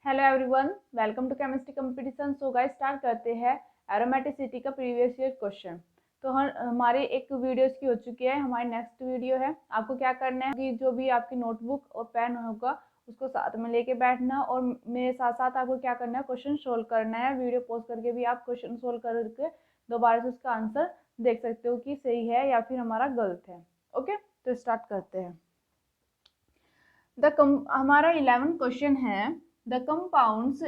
Hello everyone, welcome to chemistry competition. So guys start करते हैं aromaticity का previous year question. तो हमारे एक वीडियोस की हो चुकी है, हमारी नेक्स्ट वीडियो है। आपको क्या करना है कि जो भी आपकी नोटबुक और पेन होगा उसको साथ में लेके बैठना और मेरे साथ साथ आपको क्या करना है, क्वेश्चन सोल्व करना है। वीडियो पॉज करके भी आप क्वेश्चन सोल्व करके दोबारा से उसका आंसर देख सकते हो कि सही है या फिर हमारा गलत है। ओके, तो स्टार्ट करते हैं। हमारा 11 क्वेश्चन है द कंपाउंड्स।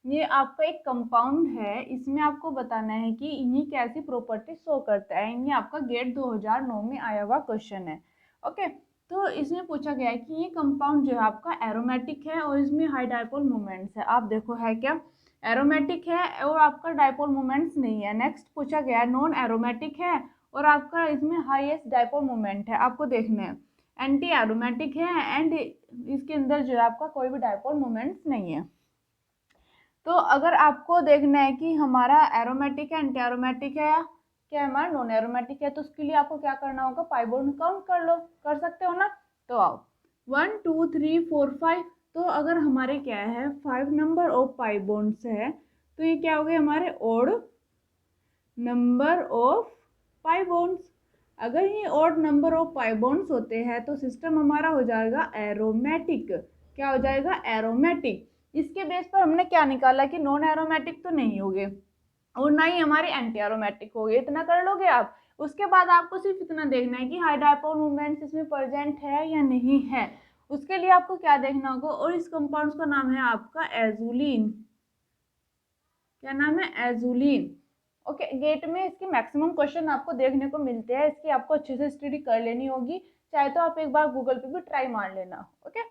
ये आपका एक कंपाउंड है, इसमें आपको बताना है कि इन्हीं कैसी प्रॉपर्टी शो करता है। ये आपका गेट 2009 में आया हुआ क्वेश्चन है। ओके, तो इसमें पूछा गया है कि ये कंपाउंड जो है आपका एरोमेटिक है और इसमें हाई डायपोल मोमेंट्स है। आप देखो है क्या, एरोमेटिक है और आपका डायपोल मोमेंट्स नहीं है। नेक्स्ट पूछा गया है नॉन एरोमेटिक है और आपका इसमें हाईएस्ट डायपोल मोमेंट है। आपको देखना है एंटी एरोमेटिक है एंड इसके अंदर जो है आपका कोई भी डायपोल मोमेंट्स नहीं है। तो अगर आपको देखना है कि हमारा एरोमेटिक है, एंटी एरोमेटिक है या क्या हमारा नॉन एरोमेटिक है, तो उसके लिए आपको क्या करना होगा, पाई बॉन्ड काउंट कर लो। कर सकते हो ना? तो आओ 1 2 3 4 5। तो अगर हमारे क्या है 5 नंबर ऑफ पाई बॉन्ड्स है तो ये क्या हो गए हमारे odd number of pi bonds. अगर ये odd number of pi bonds होते हैं तो सिस्टम हमारा हो जाएगा एरोमेटिक। क्या हो जाएगा? एरोमेटिक। इसके बेस पर हमने क्या निकाला कि नॉन एरोमेटिक तो नहीं होंगे और ना ही हमारे एंटी एरोमेटिक हो गए। इतना कर लोगे आप। उसके बाद आपको सिर्फ इतना देखना है कि हाई डायपोल मोमेंट्स इसमें प्रेजेंट है या नहीं है। उसके लिए आपको क्या देखना होगा, और इस कंपाउंड का नाम है आपका एजुलिन। क्या नाम है? एजुलिन। ओके, गेट में इसके मैक्सिमम क्वेश्चन आपको देखने को मिलते हैं। इसकी आपको अच्छे से स्टडी कर लेनी होगी, चाहे तो आप एक बार गूगल पे भी ट्राई मार लेना। ओके,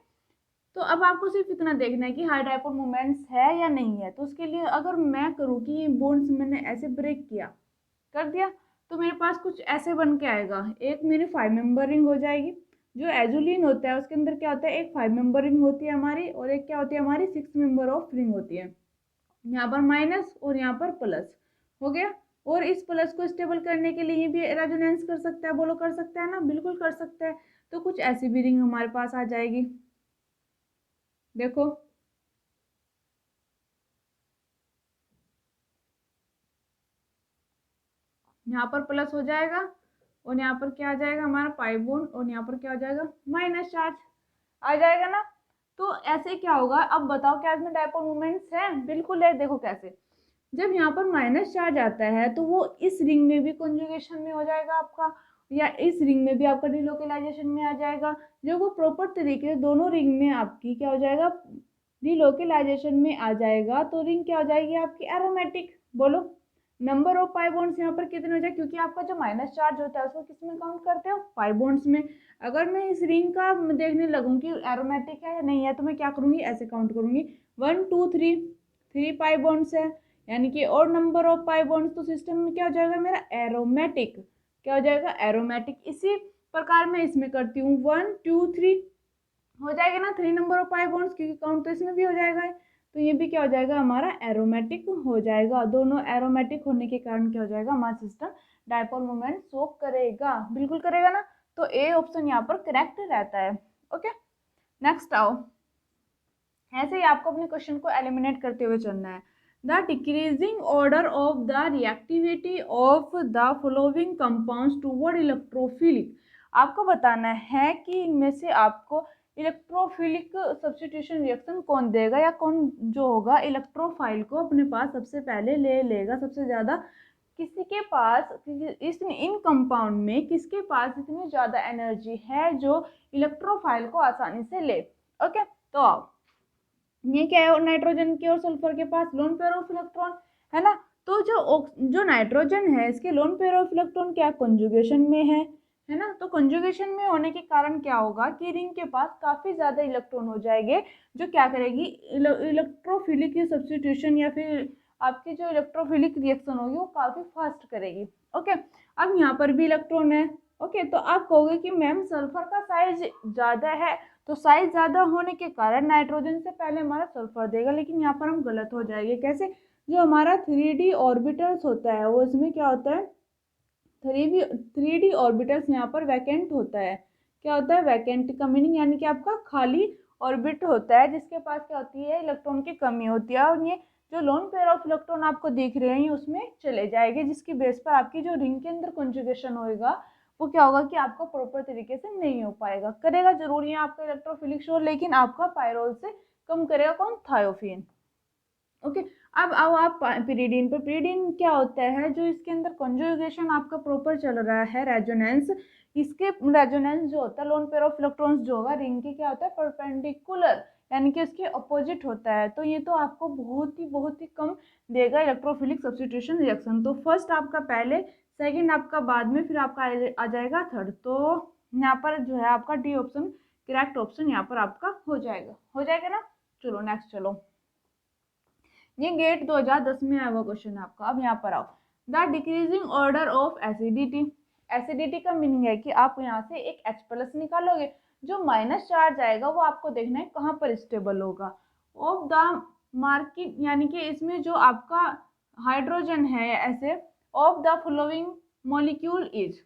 तो अब आपको सिर्फ इतना देखना है कि हाई डायपोल मोमेंट्स है या नहीं है। तो उसके लिए अगर मैं करूँ कि ये बोन्स मैंने ऐसे ब्रेक किया, कर दिया, तो मेरे पास कुछ ऐसे बन के आएगा। एक मेरी 5 मेंबर रिंग हो जाएगी। जो एजुलिन होता है उसके अंदर क्या होता है, एक 5 मेंबर रिंग होती है हमारी और एक क्या होती है हमारी 6 मेंबर ऑफ रिंग होती है। यहाँ पर माइनस और यहाँ पर प्लस हो गया। और इस प्लस को स्टेबल करने के लिए भी रेजोनेंस कर सकता है। बोलो कर सकता है ना? बिल्कुल कर सकता है। तो कुछ ऐसी भी रिंग हमारे पास आ जाएगी। देखो यहाँ पर प्लस हो जाएगा और यहाँ पर क्या आ जाएगा हमारा पाई बॉन्ड और यहाँ पर क्या हो जाएगा माइनस चार्ज आ जाएगा ना। तो ऐसे क्या होगा, अब बताओ क्या इसमें डायपोल मोमेंट्स हैं? बिल्कुल है। देखो कैसे, जब यहाँ पर माइनस चार्ज आता है तो वो इस रिंग में भी कॉन्जुगेशन में हो जाएगा आपका, या इस रिंग में भी आपका डिलोकेलाइजेशन में आ जाएगा। जब वो प्रॉपर तरीके से दोनों रिंग में आपकी क्या हो जाएगा, डिलोकेलाइजेशन में आ जाएगा, तो रिंग क्या हो जाएगी आपकी एरोमेटिक। बोलो नंबर ऑफ पाई बॉन्ड्स यहाँ पर कितने हो जाए, क्योंकि आपका जो माइनस चार्ज होता है उसको किस में काउंट करते हो, पाई बॉन्ड्स में। अगर मैं इस रिंग का देखने लगूँ कि एरोमेटिक है या नहीं है, तो मैं क्या करूँगी, ऐसे काउंट करूँगी 1 2 3, 3 पाई बॉन्ड्स है, यानी कि और नंबर ऑफ पाई बॉन्ड्स, तो सिस्टम में क्या हो जाएगा मेरा एरोमेटिक। क्या हो जाएगा? एरोमेटिक। इसी प्रकार मैं इसमें करती हूँ 1 2 3 हो जाएगा ना, 3 नंबर ऑफ पाई बॉन्ड्स, क्योंकि काउंट तो इसमें भी हो जाएगा। तो ये भी क्या हो जाएगा हमारा एरोमेटिक हो जाएगा। दोनों एरोमेटिक होने के कारण क्या हो जाएगा, हमारा सिस्टम डायपोल मोमेंट शो करेगा। बिल्कुल करेगा ना। तो ए ऑप्शन यहाँ पर करेक्ट रहता है। ओके, नेक्स्ट आओ। ऐसे ही आपको अपने क्वेश्चन को एलिमिनेट करते हुए चलना है। The decreasing order of the reactivity of the following compounds toward electrophilic. आपको बताना है कि इनमें से आपको इलेक्ट्रोफिलिक सब्स्टिट्यूशन रिएक्शन कौन देगा, या कौन जो होगा इलेक्ट्रोफाइल को अपने पास सबसे पहले ले लेगा सबसे ज़्यादा। किसी के पास इस इन कंपाउंड में किसके पास इतनी ज़्यादा एनर्जी है जो इलेक्ट्रोफाइल को आसानी से ले। ओके, तो आओ, ये क्या है, नाइट्रोजन के और सल्फर के पास लोन पेयर ऑफ इलेक्ट्रॉन है ना। तो जो नाइट्रोजन है इसके लोन पेयर ऑफ इलेक्ट्रॉन क्या कंजुगेशन में है ना। तो कंजुगेशन में होने के कारण क्या होगा कि रिंग के पास काफी ज्यादा इलेक्ट्रॉन हो जाएंगे, जो क्या करेगी इलेक्ट्रोफिलिक सब्स्टिट्यूशन या फिर आपकी जो इलेक्ट्रोफिलिक रिएक्शन होगी वो काफी फास्ट करेगी। ओके, अब यहाँ पर भी इलेक्ट्रॉन है। ओके, तो आप कहोगे कि मैम सल्फर का साइज ज्यादा है, तो साइज ज़्यादा होने के कारण नाइट्रोजन से पहले हमारा सल्फर देगा, लेकिन यहाँ पर हम गलत हो जाएंगे। कैसे? जो हमारा 3D ऑर्बिटल्स होता है वो इसमें क्या होता है, 3D ऑर्बिटल्स यहाँ पर वैकेंट होता है। क्या होता है? वैकेंट का मीनिंग यानी कि आपका खाली ऑर्बिट होता है जिसके पास क्या होती है, इलेक्ट्रॉन की कमी होती है, और ये जो लोन पेयर ऑफ इलेक्ट्रॉन आपको दिख रहे हैं उसमें चले जाएंगे, जिसकी बेस पर आपकी जो रिंग के अंदर कॉन्जुगेशन होएगा वो क्या होगा कि आपको प्रॉपर तरीके से नहीं हो पाएगा। करेगा जरूर है आपका इलेक्ट्रोफिलिक शोर, लेकिन आपका पायरोल से कम करेगा कौन, थायोफिन। ओके, अब आओ आप पिरीडीन पे। पिरीडीन क्या होता है, जो इसके अंदर कॉन्जुगेशन आपका प्रॉपर चल रहा है, रेजोनेंस, इसके रेजोनेंस जो होता है लोन पेयर ऑफ इलेक्ट्रॉन्स जो होगा रिंग के क्या होता है, परपेंडिकुलर, यानी कि उसके अपोजिट होता है। तो ये तो आपको बहुत ही कम देगा इलेक्ट्रोफिलिक सब्स्टिट्यूशन रिएक्शन। तो फर्स्ट आपका पहले, सेकंड आपका बाद में, फिर आपका आ जाएगा थर्ड। तो यहाँ पर जो है आपका डी ऑप्शन करेक्ट ऑप्शन यहाँ पर आपका हो जाएगा ना। चलो नेक्स्ट चलो, ये गेट 2010 में आया हुआ क्वेश्चन है आपका। अब यहाँ पर आओ, the decreasing order of acidity. Acidity का मीनिंग है कि आप यहाँ से एक H+ निकालोगे, जो माइनस चार्ज आएगा वो आपको देखना है कहाँ पर स्टेबल होगा। ऑफ द मार्किट, यानी कि इसमें जो आपका हाइड्रोजन है ऐसे, of the following molecule is,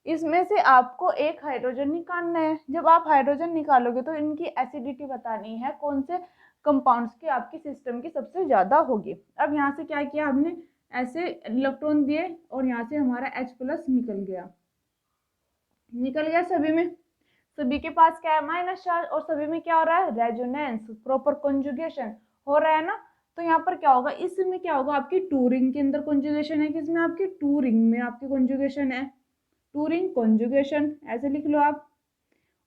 इसमें से आपको एक हाइड्रोजन निकालना है। जब आप हाइड्रोजन निकालोगे तो इनकी एसिडिटी बतानी है कौन से कंपाउंड्स की आपकी सिस्टम की सबसे ज़्यादा होगी। अब यहाँ से क्या किया हमने, ऐसे इलेक्ट्रॉन दिए और यहाँ से हमारा H+ निकल गया सभी में। सभी के पास क्या है, माइनस चार्ज, और सभी में क्या हो रहा है, रेजोनेंस, प्रॉपर कॉन्जुगेशन हो रहा है ना। तो यहाँ पर क्या होगा, इसमें क्या होगा, आपकी टू रिंग के अंदर कॉन्जुगेशन है, किसमें, आपकी टू रिंग में आपकी कॉन्जुगेशन है, टू रिंग कॉन्जुगेशन ऐसे लिख लो आप।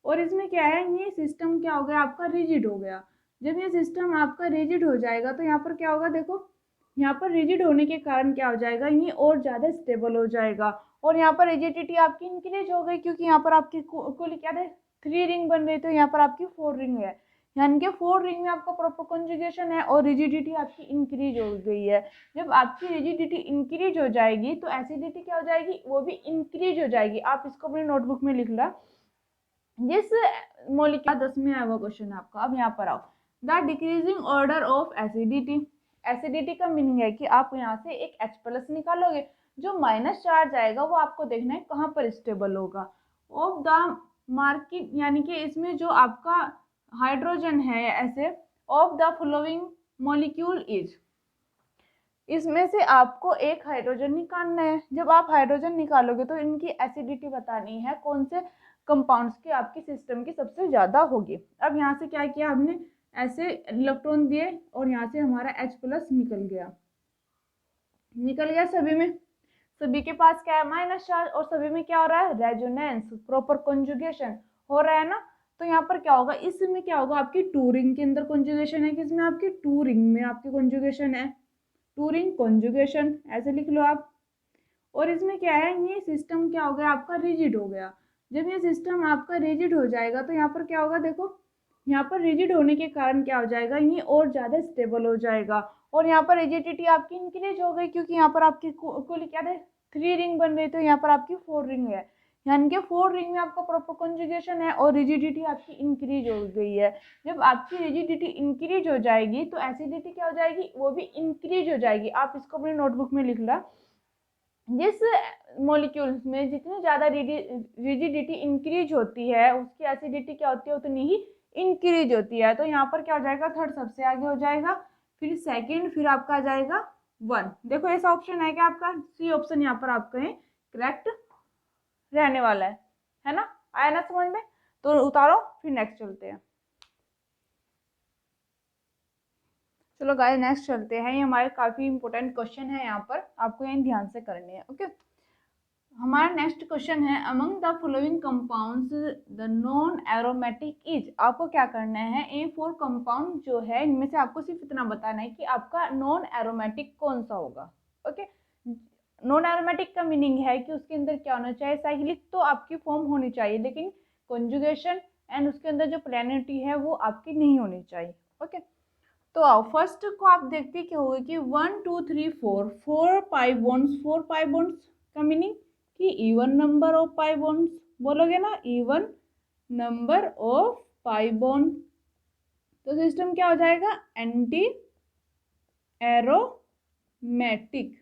और इसमें क्या है, ये सिस्टम क्या हो गया आपका, रिजिड हो गया। जब ये सिस्टम आपका रिजिड हो जाएगा तो यहाँ पर क्या होगा, देखो यहाँ पर रिजिड होने के कारण क्या हो जाएगा, ये और ज़्यादा स्टेबल हो जाएगा। और यहाँ पर रिजिडिटी आपकी इंक्रीज हो गई, क्योंकि यहाँ पर आपकी कुल क्या है, 3 रिंग बन रही, तो यहाँ पर आपकी 4 रिंग है, यानी कि 4 रिंग में आपका प्रॉपर कॉन्जुगेशन है और रिजिडिटी आपकी इंक्रीज हो गई है। जब आपकी रिजिडिटी इंक्रीज हो जाएगी तो एसिडिटी क्या हो जाएगी, वो भी इंक्रीज हो जाएगी। आप इसको अपनी नोटबुक में लिख ला, जिस मॉलिक्यूल 10 में आया हुआ क्वेश्चन है आपका। अब यहाँ पर आओ, the decreasing order of acidity. Acidity का मीनिंग है कि आप यहाँ से एक H+ निकालोगे, जो माइनस चार्ज आएगा वो आपको देखना है कहाँ पर स्टेबल होगा। ऑफ द मार्किट, यानी कि इसमें जो आपका हाइड्रोजन है ऐसे, of the following molecule is, इसमें से आपको एक हाइड्रोजन निकालना है। जब आप हाइड्रोजन निकालोगे तो इनकी एसिडिटी बतानी है कौन से कंपाउंड्स की आपकी सिस्टम की सबसे ज़्यादा होगी। अब यहाँ से क्या किया हमने, ऐसे इलेक्ट्रॉन दिए और यहाँ से हमारा H+ निकल गया सभी में। सभी के पास क्या है, माइनस चार्ज, और सभी में क्या हो रहा है, रेजोनेंस, प्रॉपर कॉन्जुगेशन हो रहा है ना। तो यहाँ पर क्या होगा, इसमें क्या होगा, आपकी टू रिंग के अंदर कॉन्जुगेशन है, किसमें, आपकी टू रिंग में आपकी कॉन्जुगेशन है, टू रिंग कॉन्जुगेशन ऐसे लिख लो आप। और इसमें क्या है, ये सिस्टम क्या हो गया आपका, रिजिड हो गया। जब ये सिस्टम आपका रिजिड हो जाएगा तो यहाँ पर क्या होगा, देखो यहाँ पर रिजिड होने के कारण क्या हो जाएगा, ये और ज़्यादा स्टेबल हो जाएगा। और यहाँ पर रिजिडिटी आपकी इंक्रीज हो गई, क्योंकि यहाँ पर आपकी कुल क्या है, 3 रिंग बन रही, तो यहाँ पर आपकी 4 रिंग है, यानी कि 4 रिंग में आपका प्रॉपर कॉन्जुगेशन है और रिजिडिटी आपकी इंक्रीज हो गई है। जब आपकी रिजिडिटी इंक्रीज हो जाएगी तो एसिडिटी क्या हो जाएगी, वो भी इंक्रीज हो जाएगी। आप इसको अपनी नोटबुक में लिख ला, जिस मॉलिक्यूल्स में जितनी ज़्यादा रिजिडिटी इंक्रीज होती है उसकी एसिडिटी क्या होती है, उतनी ही इंक्रीज होती है। तो यहाँ पर क्या हो जाएगा, थर्ड सबसे आगे हो जाएगा, फिर सेकंड, फिर आपका आ जाएगा 1। देखो ऐसा ऑप्शन है क्या आपका, सी ऑप्शन यहाँ पर आपका है करेक्ट रहने वाला है ना। आया ना समझ में, तो उतारो, फिर नेक्स्ट चलते हैं। चलो गाइस नेक्स्ट चलते हैं, ये हमारे काफ़ी इंपॉर्टेंट क्वेश्चन है, यहाँ पर आपको ये ध्यान से करने हैं। ओके, हमारा नेक्स्ट क्वेश्चन है, among the following compounds the non aromatic is. आपको क्या करना है, ए 4 कंपाउंड जो है इनमें से आपको सिर्फ इतना बताना है कि आपका नॉन एरोमेटिक कौन सा होगा। ओके, नॉन एरोमेटिक का मीनिंग है कि उसके अंदर क्या होना चाहिए, साइक्लिक तो आपकी फॉर्म होनी चाहिए, लेकिन कॉन्जुगेशन एंड उसके अंदर जो प्लेनिटी है वो आपकी नहीं होनी चाहिए। ओके, तो आओ फर्स्ट को आप देखते क्या होगा कि 1 2 3 4 4 पाई बॉन्ड्स। 4 पाई बॉन्ड्स का मीनिंग कि even number of pi bonds, बोलोगे ना, even number of pi bond. तो सिस्टम क्या हो जाएगा, एंटी एरोमेटिक।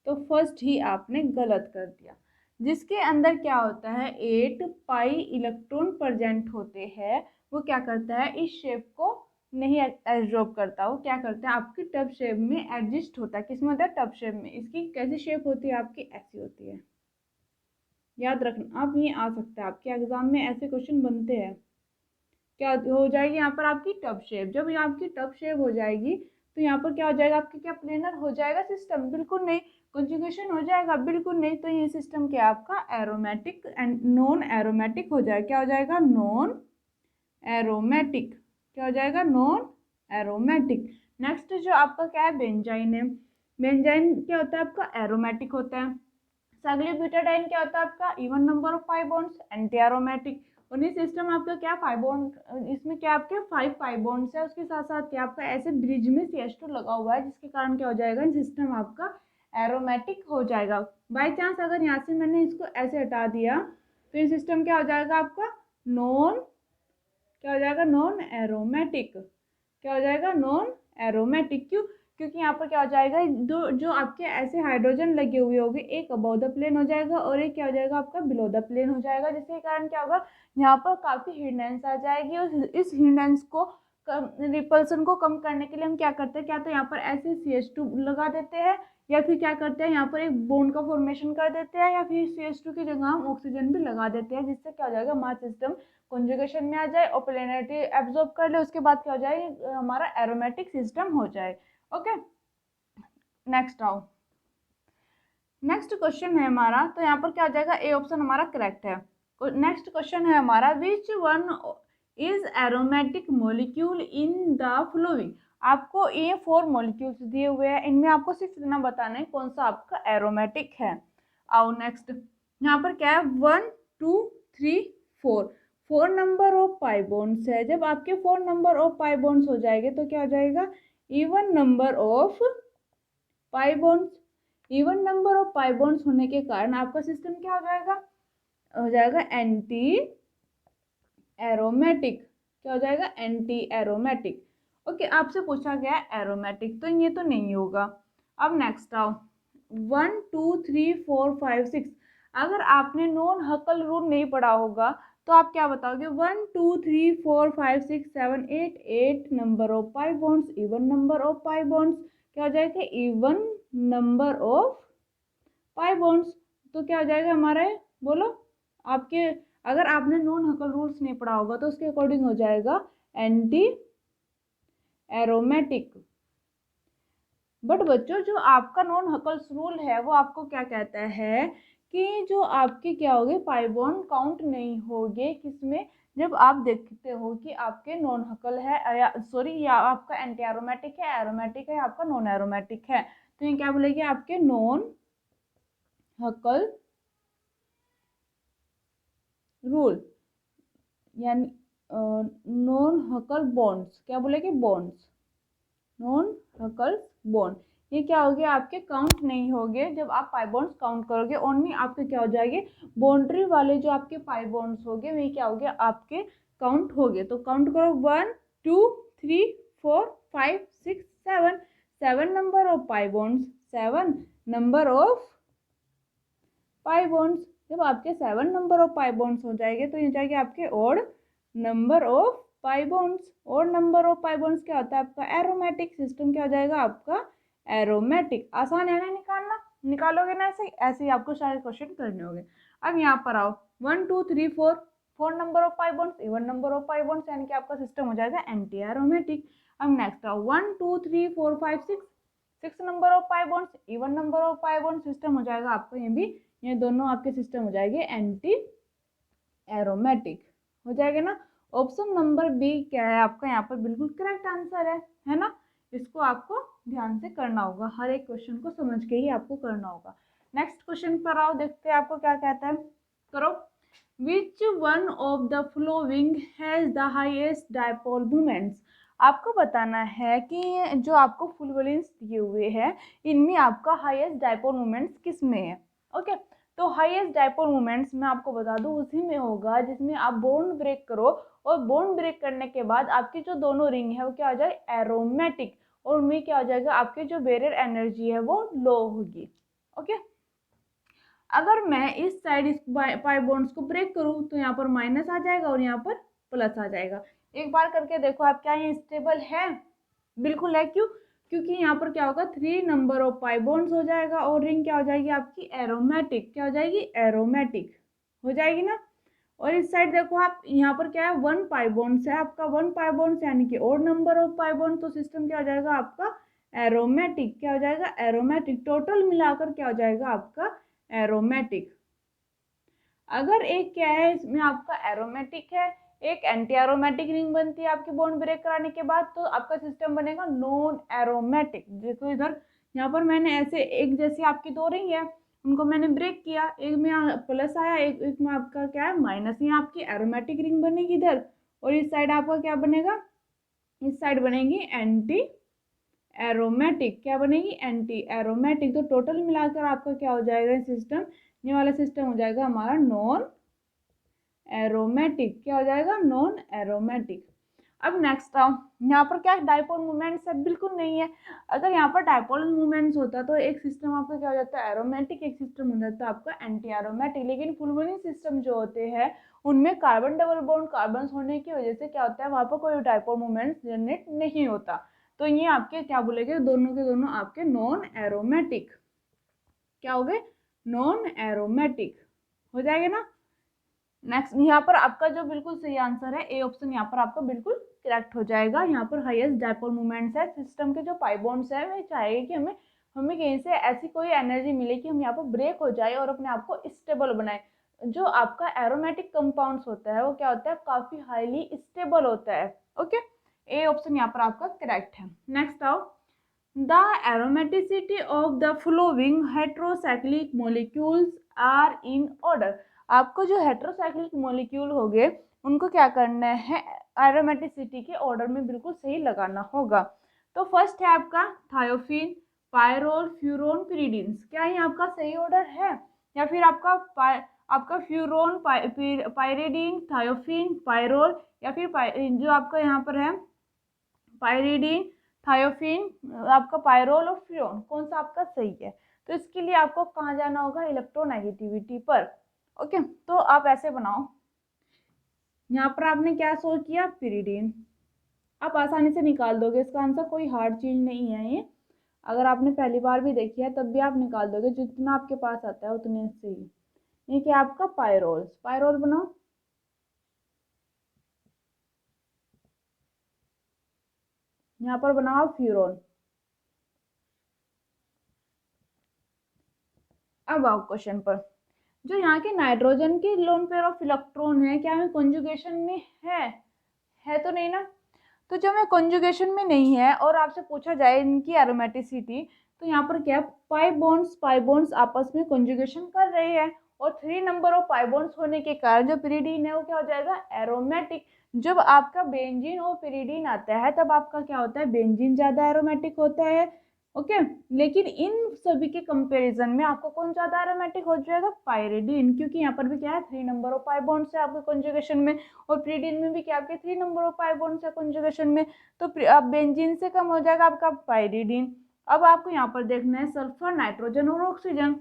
तो फर्स्ट ही आपने गलत कर दिया, जिसके अंदर क्या होता है 8 पाई इलेक्ट्रॉन प्रेजेंट होते हैं वो क्या करता है, इस शेप को नहीं एब्जॉर्ब करता, वो क्या करता है आपकी टब शेप में एडजस्ट होता है। किसमें होता है, टब शेप में। इसकी कैसी शेप होती है आपकी, ऐसी होती है। याद रखना, अब ये आ सकता है आपके एग्जाम में, ऐसे क्वेश्चन बनते हैं। क्या हो जाएगी यहाँ पर आपकी टब शेप। जब ये आपकी टब शेप हो जाएगी तो यहाँ पर क्या हो जाएगा आपके, क्या प्लेनर हो जाएगा सिस्टम, बिल्कुल नहीं। कंजुगेशन हो जाएगा, बिल्कुल नहीं। तो ये सिस्टम क्या है आपका, एरोमेटिक एंड नॉन एरोमेटिक हो जाएगा। क्या हो जाएगा, नॉन एरोमेटिक। क्या हो जाएगा, नॉन एरोमेटिक। नेक्स्ट जो आपका क्या है, बेंजाइन है। बेंजाइन क्या होता है आपका, एरोमेटिक होता है। साइक्लोब्यूटाडाइन क्या होता है आपका, even number of 5 bonds, anti aromatic. और ये सिस्टम आपका क्या, 5 बॉन्ड, इसमें क्या आपके 5 बॉन्ड्स है। उसके साथ साथ क्या आपका ऐसे ब्रिज में CH2 लगा हुआ है, जिसके कारण क्या हो जाएगा, सिस्टम आपका एरोमेटिक हो जाएगा। बाई चांस अगर यहाँ से मैंने इसको ऐसे हटा दिया तो ये सिस्टम क्या हो जाएगा आपका, नॉन, क्या हो जाएगा, नॉन एरोमेटिक। क्या हो जाएगा, नॉन एरोमेटिक। क्यों, क्योंकि यहाँ पर क्या हो जाएगा, जो जो आपके ऐसे हाइड्रोजन लगे हुए होंगे, एक अबव द प्लेन हो जाएगा और एक क्या हो जाएगा आपका बिलो द प्लेन हो जाएगा, जिसके कारण क्या होगा, यहाँ पर काफी हिंडेंस आ जाएगी। और इस हिंडेंस को रिपल्सन को कम करने के लिए हम क्या करते हैं, क्या तो यहाँ पर ऐसे CH2 लगा देते हैं, या फिर क्या करते हैं यहाँ पर एक बॉन्ड का फॉर्मेशन कर देते हैं, या फिर CH2 की जगह हम ऑक्सीजन भी लगा देते हैं, जिससे क्या हो जाएगा, हमारा सिस्टम कॉन्जुगेशन में आ जाए और प्लेनरिटी एब्जॉर्ब कर ले। उसके बाद क्या हो जाए, हमारा एरोमेटिक सिस्टम हो जाए। ओके, नेक्स्ट आओ। नेक्स्ट क्वेश्चन है हमारा, तो यहाँ पर क्या हो जाएगा, ए ऑप्शन हमारा करेक्ट है। नेक्स्ट क्वेश्चन है हमारा, which one is aromatic molecule in the flowing. आपको ये 4 मॉलिक्यूल्स दिए हुए हैं, इनमें आपको सिर्फ इतना बताना है कौन सा आपका एरोमेटिक है। आओ नेक्स्ट, यहाँ पर क्या है, 1 2 3 4, 4 नंबर ऑफ पाई बॉन्ड्स है। जब आपके 4 नंबर ऑफ पाई बॉन्ड्स हो जाएंगे तो क्या हो जाएगा, even number of pi bonds. Even number of pi bonds होने के कारण आपका सिस्टम क्या हो जाएगा एंटी एरोमेटिक। क्या हो जाएगा, एंटी एरोमेटिक। ओके, आपसे पूछा गया एरोमेटिक, तो ये तो नहीं होगा। अब नेक्स्ट आओ, 1 2 3 4 5 6। अगर आपने नॉन हकल रूल नहीं पढ़ा होगा तो आप क्या बताओगे, 1 2 3 4 5 6 7 8, 8 number of pi bonds, even number of pi bonds. क्या हो जाएगा, even number of pi bonds. तो क्या हो जाएगा हमारा, बोलो आपके, अगर आपने नॉन हकल रूल्स नहीं पढ़ा होगा तो उसके अकॉर्डिंग हो जाएगा एंटी एरोमेटिक। बट बच्चों, जो आपका नॉन हकल्स रूल है वो आपको क्या कहता है कि जो आपके क्या होगे, पाई बॉन्ड काउंट नहीं होगे किसमें, जब आप देखते हो कि आपके नॉन हकल है, या सॉरी, या आपका एंटी एरोमेटिक है, एरोमेटिक है, आपका नॉन एरोमेटिक है। तो ये क्या बोलेगी, आपके नॉन हकल रूल, यानी नॉन हकल बॉन्ड्स। क्या बोलेंगे, बॉन्ड्स, नॉन हकल बॉन्ड। ये क्या हो गया, आपके काउंट नहीं होंगे जब आप पाई बॉन्ड्स काउंट करोगे। ओनली आपके क्या हो जाएंगे, बाउंड्री वाले जो आपके पाई बॉन्ड्स होंगे वे क्या हो गया, आपके काउंट हो गए। तो काउंट करो, 1 2 3 4 5 6 7, 7 number of pi bonds, 7 number of pi bonds. जब आपके 7 नंबर ऑफ पाई बॉन्ड्स हो जाएंगे तो ये जाएंगे आपके odd number of pi bonds. और नंबर ऑफ पाई बॉन्ड्स क्या होता है आपका, एरोमेटिक सिस्टम क्या हो जाएगा आपका, एरोमेटिक। आसान है ना निकालना, निकालोगे ना, ऐसे ऐसे ही आपको सारे क्वेश्चन करने होंगे। अब यहाँ पर आओ, 1 2 3 4, 4 number of pi bonds, even number of pi bonds, यानी कि आपका सिस्टम हो जाएगा एंटी एरोमेटिक। अब नेक्स्ट आओ, 1 2 3 4 5 6, 6 number of pi bonds, even number of pi bond, system हो जाएगा आपका ये भी, ये दोनों आपके सिस्टम हो जाएंगे एंटी एरोमेटिक। हो जाएगा ना। ऑप्शन नंबर बी क्या है आपका, यहाँ पर बिल्कुल करेक्ट आंसर है ना। इसको आपको ध्यान से करना होगा, हर एक क्वेश्चन को समझ के ही आपको करना होगा। नेक्स्ट क्वेश्चन पर आओ, देखते हैं आपको क्या कहता है। करो, which one of the flowing has the highest dipole moments. आपको बताना है कि जो आपको फुल वैलेंस दिए हुए हैं इनमें आपका हाईएस्ट डायपोल मोमेंट्स किस में है। ओके, तो हाईएस्ट डायपोल मोमेंट्स मैं आपको बता दूं उसी में होगा जिसमें आप बॉन्ड ब्रेक करो, और बॉन्ड ब्रेक करने के बाद आपकी जो दोनों रिंग है वो क्या हो जाए, एरोमेटिक, और उनमें क्या हो जाएगा, आपकी जो बैरियर एनर्जी है वो लो होगी। ओके, अगर मैं इस साइड इस पाई बॉन्ड्स को ब्रेक करूं तो यहाँ पर माइनस आ जाएगा और यहाँ पर प्लस आ जाएगा। एक बार करके देखो आप, क्या ये स्टेबल है? बिल्कुल है। क्यों? क्योंकि यहाँ पर क्या होगा, 3 नंबर ऑफ पाई बॉन्ड्स हो जाएगा और रिंग क्या हो जाएगी आपकी, एरोमेटिक। क्या हो जाएगी? एरोमेटिक हो जाएगी ना। और इस साइड देखो आप, यहाँ पर क्या है, 1 पाई बॉन्ड्स है आपका, 1 पाई बॉन्ड्स यानी कि और नंबर ऑफ पाई बॉन्ड, तो सिस्टम क्या हो जाएगा आपका, एरोमेटिक। क्या हो जाएगा? एरोमेटिक। टोटल मिलाकर क्या हो जाएगा आपका, एरोमेटिक। अगर एक क्या है इसमें आपका एरोमेटिक है, एक एंटी एरोमेटिक रिंग बनती है आपकी बॉन्ड ब्रेक कराने के बाद, तो आपका सिस्टम बनेगा नॉन एरोमेटिक। देखो इधर, यहाँ पर मैंने ऐसे एक जैसी आपकी दो रिंग है, उनको मैंने ब्रेक किया, एक में प्लस आया, एक में आपका क्या है माइनस, ये आपकी एरोमेटिक रिंग बनेगी इधर। और इस साइड आपका क्या बनेगा, इस साइड बनेगी एंटी एरोमेटिक। क्या बनेगी? Anti aromatic. तो टोटल मिलाकर आपका क्या हो जाएगा सिस्टम, ये वाला सिस्टम हो जाएगा हमारा नॉन एरोमेटिक। क्या हो जाएगा? Non aromatic. अब नेक्स्ट आओ, यहाँ पर क्या डाइपोल मूवमेंट्स है? बिल्कुल नहीं है। अगर यहाँ पर डाइपोल मूवमेंट्स होता तो एक सिस्टम आपका क्या हो जाता है, एरोमेटिक, एक सिस्टम हो जाता है आपका एंटी एरोमेटिक। लेकिन फुलविनिंग सिस्टम जो होते हैं उनमें कार्बन डबल बॉन्ड कार्बन होने की वजह से क्या होता है, वहाँ पर कोई डाइपोल मूवमेंट्स जनरेट नहीं होता। तो ये आपके क्या बोलेंगे, दोनों के दोनों आपके नॉन एरोमेटिक। क्या हो गए? नॉन एरोमेटिक हो जाएगा ना। नेक्स्ट, यहाँ पर आपका जो बिल्कुल सही आंसर है ए ऑप्शन, यहाँ पर आपका बिल्कुल करेक्ट हो जाएगा। यहाँ पर हाईएस्ट डाइपोल मोमेंट्स है। सिस्टम के जो पाई बॉन्ड्स है वे चाहेंगे कि हमें हमें कहीं से ऐसी कोई एनर्जी मिले कि हम यहाँ पर ब्रेक हो जाए और अपने आप को स्टेबल बनाए। जो आपका एरोमेटिक कंपाउंड्स होता है वो क्या होता है, काफी हाईली स्टेबल होता है। ओके, ए ऑप्शन यहाँ पर आपका करेक्ट है। नेक्स्ट आओ, the aromaticity of the following heterocyclic molecules are in order. आपको जो हेट्रोसाइक्लिक मॉलिक्यूल हो गए उनको क्या करना है, एरोमेटिसिटी के ऑर्डर में बिल्कुल सही लगाना होगा। तो फर्स्ट है आपका थायोफिन, पायरोल, फ्यूरोन, पिरिडीन्स। क्या ये आपका सही ऑर्डर है, या फिर आपका फ्यूरोन, पायरिडीन, थायोफिन, पायरोल, या फिर जो आपका यहाँ पर है पायरिडीन, थायोफिन, आपका पायरोल और फ्यूरोन, कौन सा आपका सही है? तो इसके लिए आपको कहाँ जाना होगा, इलेक्ट्रोनेगेटिविटी पर। ओके, तो आप ऐसे बनाओ, यहाँ पर आपने क्या सोच किया, पिरिडीन। आप आसानी से निकाल दोगे इसका आंसर, कोई हार्ड चीज नहीं है ये। अगर आपने पहली बार भी देखी है तब भी आप निकाल दोगे, जितना आपके पास आता है उतने से ही। ये क्या आपका पायरोल्स, पायरोल बनाओ। यहाँ पर बनाओ फ्यूरोन। अब आओ क्वेश्चन पर, जो यहाँ के नाइट्रोजन के लोन पेयर ऑफ इलेक्ट्रॉन है, क्या हमें कॉन्जुगेशन में है तो नहीं ना। तो जब हमें कॉन्जुगेशन में नहीं है और आपसे पूछा जाए इनकी एरोमेटिसिटी, तो यहाँ पर क्या, पाई बॉन्ड्स आपस में कॉन्जुगेशन कर रहे हैं और 3 नंबर ऑफ पाई बॉन्ड्स होने के कारण जो पिरिडीन है वो क्या हो जाएगा, एरोमेटिक। जब आपका बेंजीन और पिरिडीन आता है तब आपका क्या होता है, बेंजीन ज्यादा एरोमेटिक होता है। ओके, लेकिन इन सभी के कंपैरिजन में आपको कौन ज्यादा एरोमेटिक हो जाएगा, पायरिडीन, क्योंकि यहाँ पर भी क्या है, 3 नंबर ऑफ पाई बॉन्ड्स है आपके कॉन्जुगेशन में, और पिरिडीन में भी क्या आपके 3 नंबर ऑफ पाई बॉन्ड्स है कॉन्जुगेशन में। तो अब बेंजीन से कम हो जाएगा आपका पायरिडीन। अब आपको यहाँ पर देखना है सल्फर, नाइट्रोजन और ऑक्सीजन।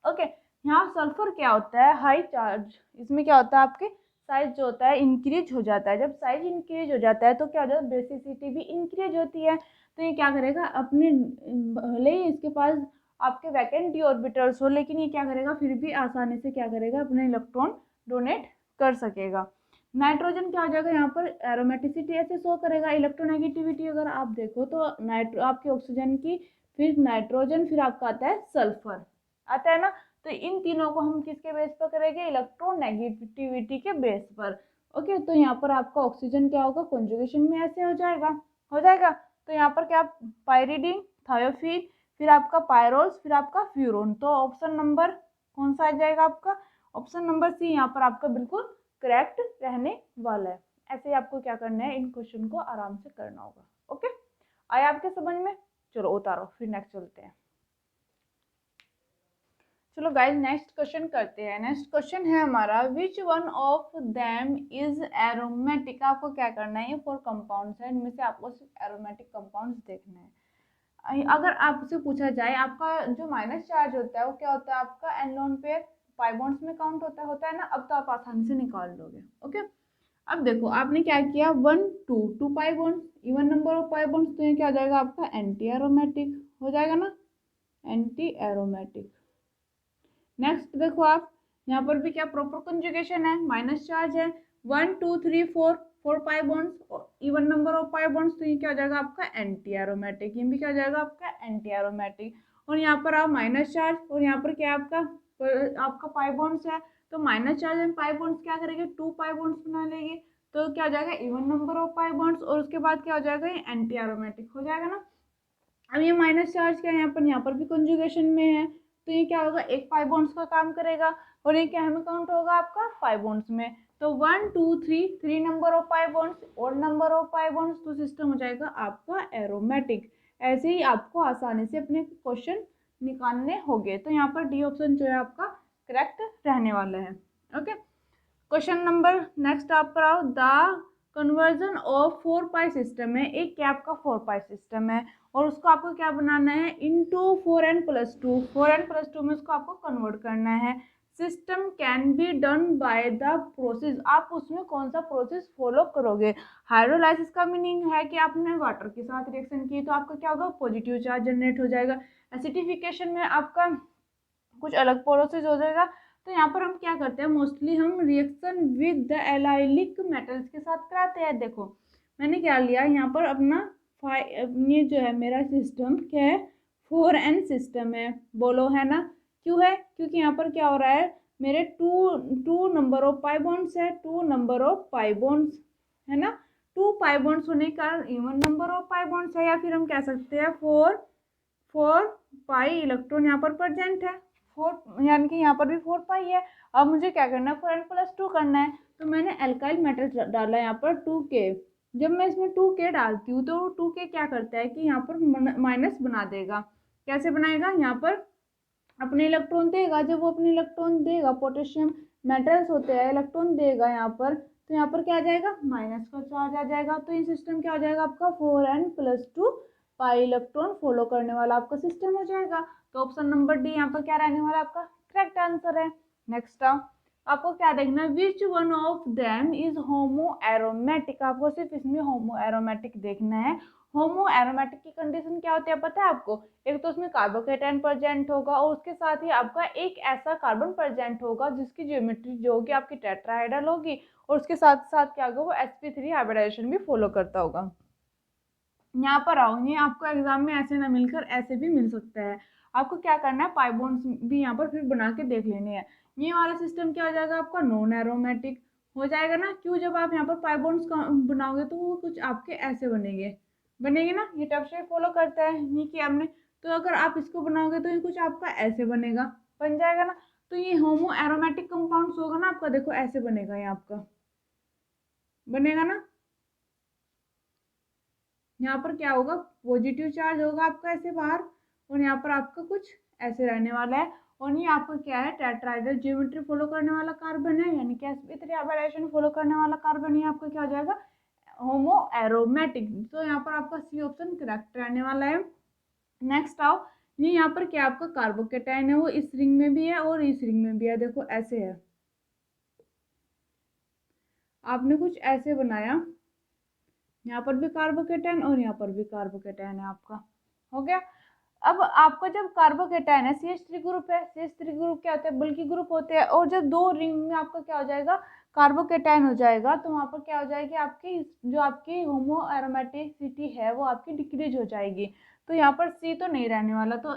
ओके, यहाँ सल्फर क्या होता है, हाई चार्ज, इसमें क्या होता है आपके साइज जो होता है इंक्रीज हो जाता है। जब साइज इंक्रीज हो जाता है तो क्या हो जाता है, बेसिसिटी भी इंक्रीज होती है। तो ये क्या करेगा, अपने भले ही इसके पास आपके वैकेंट डी ऑर्बिटल्स हो, लेकिन ये क्या करेगा, फिर भी आसानी से क्या करेगा, अपने इलेक्ट्रॉन डोनेट कर सकेगा। नाइट्रोजन क्या हो जाएगा, यहाँ पर एरोमेटिसिटी ऐसे शो करेगा। इलेक्ट्रोनेगेटिविटी अगर आप देखो तो आपके ऑक्सीजन की, फिर नाइट्रोजन, फिर आपका आता है सल्फर, आता है ना। तो इन तीनों को हम किसके बेस पर करेंगे, इलेक्ट्रोनेगेटिविटी के बेस पर। ओके, तो यहाँ पर आपका ऑक्सीजन क्या होगा, कॉन्जुगेशन में ऐसे हो जाएगा। तो यहाँ पर क्या, पायरिडीन, थायोफिन, फिर आपका पायरोल्स, फिर आपका फ्यूरोन। तो ऑप्शन नंबर कौन सा आ जाएगा आपका, ऑप्शन नंबर सी यहाँ पर आपका बिल्कुल करेक्ट रहने वाला है। ऐसे ही आपको क्या करना है, इन क्वेश्चन को आराम से करना होगा। ओके, आया आपके समझ में? चलो उतारो, फिर नेक्स्ट चलते हैं। चलो गाइस, नेक्स्ट क्वेश्चन करते हैं। नेक्स्ट क्वेश्चन है हमारा, which one of them is aromatic. आपको क्या करना है, ये 4 कंपाउंड्स है, इनमें से आपको सिर्फ एरोमेटिक कंपाउंड्स देखना है। अगर आपसे पूछा जाए आपका जो माइनस चार्ज होता है वो क्या होता है, आपका an lone pair pi bonds में काउंट होता है ना। अब तो आप आसानी से निकाल लोगे। ओके, अब देखो आपने क्या किया, 1 2 pi bonds, even number of pi bonds, तो ये क्या हो जाएगा आपका एंटी एरोमेटिक हो जाएगा ना, एंटी एरोमेटिक। नेक्स्ट देखो आप यहाँ पर भी क्या प्रॉपर कंजुगेशन है, माइनस चार्ज है, 1 2 3 4 4 pi bonds, even number of pi bonds, तो ये क्या हो जाएगा आपका एंटी एरोमेटिक, ये भी क्या हो जाएगा आपका एंटी एरोमेटिक। और यहाँ पर आप माइनस चार्ज, और यहाँ पर क्या है आपका पाई बॉन्ड्स है, तो minus charge and pi bonds क्या करेंगे, 2 पाई बॉन्ड्स बना लेंगे, तो क्या हो जाएगा even number of pi bonds, और उसके बाद क्या हो जाएगा ये एंटी एरोमेटिक हो जाएगा ना। अब ये माइनस चार्ज क्या है, यहाँ पर भी कंजुगेशन में है, तो ये क्या होगा, एक पाई बॉन्ड्स का काम करेगा, और ये क्या हमें काउंट होगा आपका पाई बॉन्ड्स में, तो 1 2 3 3 नंबर ऑफ पाई बॉन्ड्स और नंबर ऑफ पाई बॉन्ड्स, तो सिस्टम हो जाएगा आपका एरोमेटिक। ऐसे ही आपको आसानी से अपने क्वेश्चन निकालने होंगे, तो यहाँ पर डी ऑप्शन जो है आपका करेक्ट रहने वाला है। ओके, क्वेश्चन नंबर नेक्स्ट आप पर आओ, the conversion of 4 pi system है, एक कैप का 4 पाई सिस्टम है, और उसको आपको क्या बनाना है, इनटू 4n+2, 4n+2 में उसको आपको कन्वर्ट करना है। System can be done by the process, आप उसमें कौन सा प्रोसेस फॉलो करोगे। हाइड्रोलाइसिस का मीनिंग है कि आपने वाटर के साथ रिएक्शन की, तो आपका क्या होगा, पॉजिटिव चार्ज जनरेट हो जाएगा। एसिडिफिकेशन में आपका कुछ अलग प्रोसेस हो जाएगा। तो यहाँ पर हम क्या करते हैं, मोस्टली हम reaction with the allylic metals के साथ कराते हैं। देखो मैंने क्या लिया यहाँ पर अपना ये जो है मेरा सिस्टम क्या है, 4n सिस्टम है, बोलो है ना, क्यों है, क्योंकि यहाँ पर क्या हो रहा है, मेरे two number of pi bonds है, 2 नंबर ऑफ पाई बॉन्ड्स है ना, 2 पाई बॉन्ड्स होने का even number of pi bonds है, या फिर हम कह सकते हैं 4 पाई इलेक्ट्रॉन यहाँ पर प्रेजेंट है, 4 यानी कि यहाँ पर भी 4 पाई है। अब मुझे क्या करना है, 4n+2 करना है, तो मैंने एल्काइल मेटल डाला यहाँ पर 2k। जब मैं इसमें 2k डालती हूँ तो 2k क्या करता है कि यहाँ पर माइनस बना देगा। कैसे बनाएगा, यहाँ पर अपने इलेक्ट्रॉन देगा, जब वो अपने इलेक्ट्रॉन देगा, पोटेशियम मेटल्स होते हैं, इलेक्ट्रॉन देगा यहाँ पर, तो यहाँ पर क्या आ जाएगा, माइनस का चार्ज आ जाएगा। तो ये सिस्टम क्या हो जाएगा आपका, 4n+2 पाई इलेक्ट्रॉन फॉलो करने वाला आपका सिस्टम हो जाएगा। तो ऑप्शन नंबर डी यहाँ पर क्या रहने वाला आपका करेक्ट आंसर है। नेक्स्ट आपको क्या देखना है, which one of them is homo aromatic, आपको सिर्फ इसमें होमो एरोमेटिक देखना है। होमो एरोमेटिक की कंडीशन क्या होती है पता है आपको, एक तो उसमें कार्बोकेटाइन प्रेजेंट होगा, और उसके साथ ही आपका एक ऐसा कार्बन प्रेजेंट होगा जिसकी ज्योमेट्री जो होगी आपकी टेट्राहेड्रल होगी, और उसके साथ साथ क्या होगा, वो sp3 हाइब्रिडाइजेशन भी फॉलो करता होगा। यहाँ पर आओ, ये आपको एग्जाम में ऐसे ना मिलकर ऐसे भी मिल सकता है। आपको क्या करना है, पाई बॉन्ड्स भी यहाँ पर फिर बना के देख लेने हैं। ये वाला सिस्टम क्या हो जाएगा आपका, नॉन एरोमेटिक हो जाएगा ना, क्यों, जब आप यहाँ पर पाई बॉन्ड्स बनाओगे तो वो कुछ आपके ऐसे बनेंगे ना, ये टफ शेप फॉलो करता है, ये किया हमने। तो अगर आप इसको बनाओगे तो ये कुछ आपका ऐसे बन जाएगा ना। तो ये होमो एरोमेटिक कंपाउंड्स होगा ना आपका, देखो ऐसे बनेगा, ये आपका बनेगा ना। यहाँ पर क्या होगा, पॉजिटिव चार्ज होगा आपका ऐसे बाहर, और यहाँ पर आपका कुछ ऐसे रहने वाला है। और ये आपका क्या है, टेट्राहेड्रल ज्योमेट्री फॉलो करने वाला कार्बन है, यानी कि sp3 हाइब्रिडाइजेशन फॉलो करने वाला कार्बन, ये आपका क्या हो जाएगा, होमो एरोमेटिक। तो यहाँ पर आपका सी ऑप्शन करेक्ट रहने वाला है। नेक्स्ट आओ, ये यहाँ पर क्या आपका कार्बोकेटाइन है, वो इस रिंग में भी है और इस रिंग में भी है, देखो ऐसे है, आपने कुछ ऐसे बनाया, यहाँ पर भी कार्बोकेटाइन और यहाँ पर भी कार्बोकेटाइन है, आपका हो गया। अब आपका जब कार्बोकेटाइन है, CH3 ग्रुप है, CH3 ग्रुप क्या होता है, बल्कि ग्रुप होते हैं, और जब 2 रिंग में आपका क्या हो जाएगा, कार्बोकेटाइन हो जाएगा, तो वहाँ पर क्या हो जाएगी, आपकी जो आपकी होमो एरोमेटिसिटी है वो आपकी डिक्रीज हो जाएगी। तो यहाँ पर सी तो नहीं रहने वाला, तो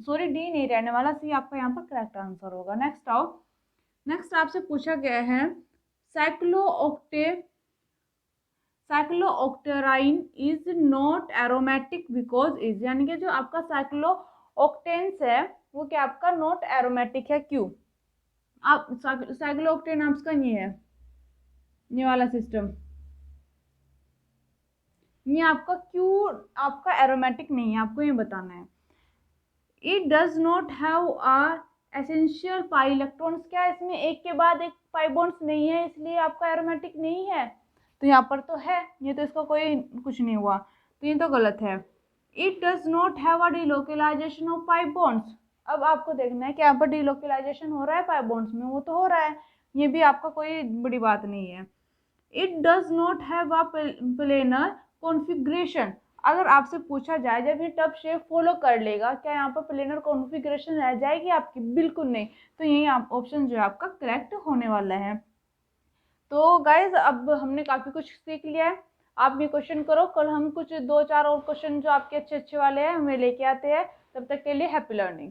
सॉरी डी नहीं रहने वाला, सी आपका यहाँ पर करेक्ट आंसर होगा। नेक्स्ट आओ, नेक्स्ट आपसे पूछा गया है, cyclooctatetraene is not aromatic because is, यानी कि जो आपका साइक्लोऑक्टेन्स है वो क्या आपका नॉट एरोमेटिक है, क्यों। आप साइक्लोऑक्टेन आपका ये है, ये वाला सिस्टम, ये आपका क्यों आपका एरोमेटिक नहीं है, आपको ये बताना है। It does not have a essential pi electrons, क्या इसमें एक के बाद एक पाई बॉन्ड्स नहीं है, इसलिए आपका एरोमेटिक नहीं है। तो यहाँ पर तो है, ये तो इसका कोई कुछ नहीं हुआ, तो ये तो गलत है। It does not have a delocalisation of pi bonds, अब आपको देखना है कि यहाँ पर डिलोकलाइजेशन हो रहा है पाई बॉन्ड्स में, वो तो हो रहा है, ये भी आपका कोई बड़ी बात नहीं है। It does not have a planar configuration. अगर आपसे पूछा जाए जब ये टब शेप फॉलो कर लेगा क्या यहाँ पर प्लेनर कॉन्फ़िगरेशन रह जाएगी आपकी? बिल्कुल नहीं। तो यही ऑप्शन जो है आपका करेक्ट होने वाला है। तो गाइज अब हमने काफ़ी कुछ सीख लिया है। आप भी क्वेश्चन करो, कल हम कुछ 2-4 और क्वेश्चन जो आपके अच्छे अच्छे वाले हैं हमें लेके आते हैं। तब तक के लिए हैप्पी लर्निंग।